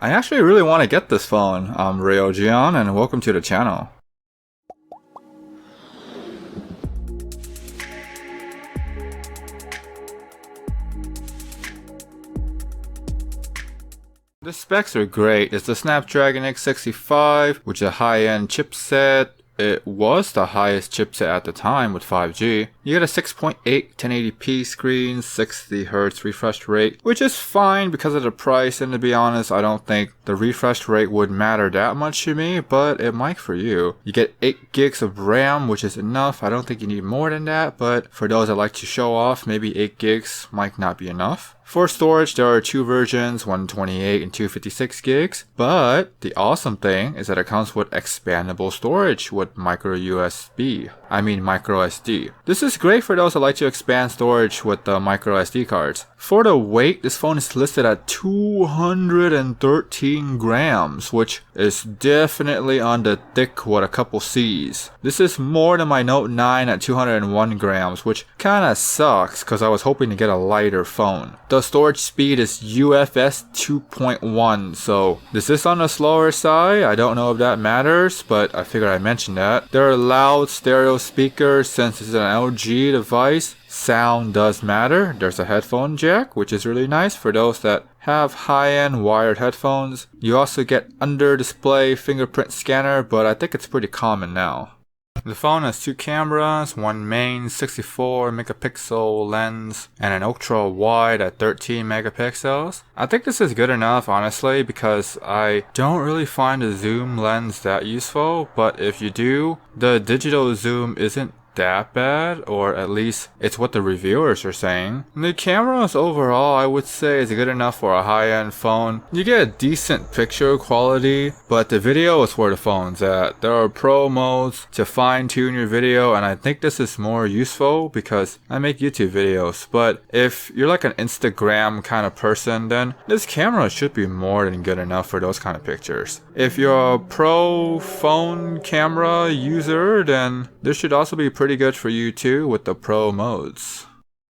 I actually really want to get this phone. I'm Ryojian and welcome to the channel. The specs are great. It's the Snapdragon X65, which is a high-end chipset. It was the highest chipset at the time with 5G. You get a 6.8 1080p screen, 60Hz refresh rate, which is fine because of the price, and to be honest, I don't think the refresh rate would matter that much to me, but it might for you. You get 8 gigs of RAM, which is enough. I don't think you need more than that, but for those that like to show off, maybe 8 gigs might not be enough. For storage, there are two versions, 128 and 256 gigs, but the awesome thing is that it comes with expandable storage with micro SD. This is great for those that like to expand storage with the micro SD cards. For the weight, this phone is listed at 213 grams, which is definitely on the thick with a couple C's. This is more than my Note 9 at 201 grams, which kinda sucks because I was hoping to get a lighter phone. The storage speed is UFS 2.1, so this is on the slower side. I don't know if that matters, but I figured I'd mention that. There are loud stereo speakers since it's an LG device. Sound does matter. There's a headphone jack, which is really nice for those that have high-end wired headphones. You also get under-display fingerprint scanner, but I think it's pretty common now. The phone has two cameras, one main 64 megapixel lens and an ultra wide at 13 megapixels. I think this is good enough, honestly, because I don't really find the zoom lens that useful, but if you do, the digital zoom isn't that bad, or at least it's what the reviewers are saying. The cameras overall, I would say, is good enough for a high-end phone. You get a decent picture quality, but the video is where the phone's at. There are pro modes to fine-tune your video, and I think this is more useful because I make YouTube videos. But if you're like an Instagram kind of person, then this camera should be more than good enough for those kind of pictures. If you're a pro phone camera user, then this should also be pretty good for you too with the pro modes.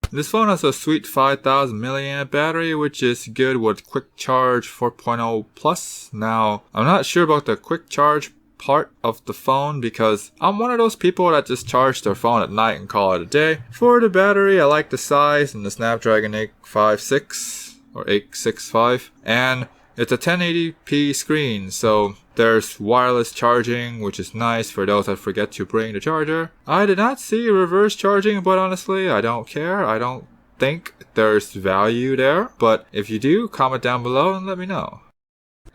This phone has a sweet 5000 mAh battery, which is good with quick charge 4.0 plus. Now, I'm not sure about the quick charge part of the phone because I'm one of those people that just charge their phone at night and call it a day. For the battery, I like the size and the Snapdragon 856 or 865, and it's a 1080p screen, so there's wireless charging, which is nice for those that forget to bring the charger. I did not see reverse charging, but honestly, I don't care. I don't think there's value there, but if you do, comment down below and let me know.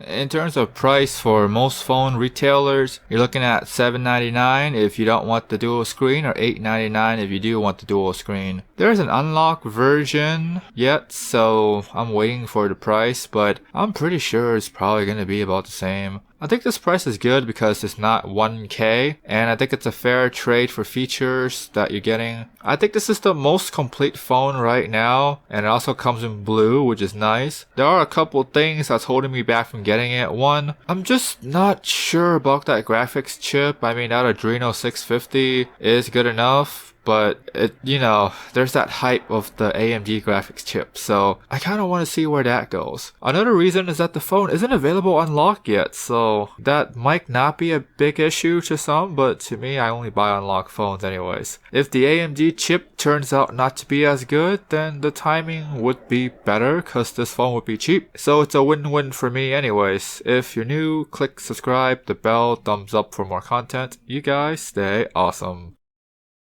In terms of price, for most phone retailers, you're looking at $799 if you don't want the dual screen, or $899 if you do want the dual screen. There's an unlocked version yet, so I'm waiting for the price, but I'm pretty sure it's probably going to be about the same. I think this price is good because it's not 1K, and I think it's a fair trade for features that you're getting. I think this is the most complete phone right now, and it also comes in blue, which is nice. There are a couple things that's holding me back from getting it. One, I'm just not sure about that graphics chip. I mean, that Adreno 650 is good enough, but there's that hype of the AMD graphics chip, so I kind of want to see where that goes. Another reason is that the phone isn't available unlocked yet, so that might not be a big issue to some, but to me, I only buy unlocked phones anyways. If the AMD chip turns out not to be as good, then the timing would be better because this phone would be cheap, so it's a win-win for me anyways. If you're new, click subscribe, the bell, thumbs up for more content. You guys stay awesome.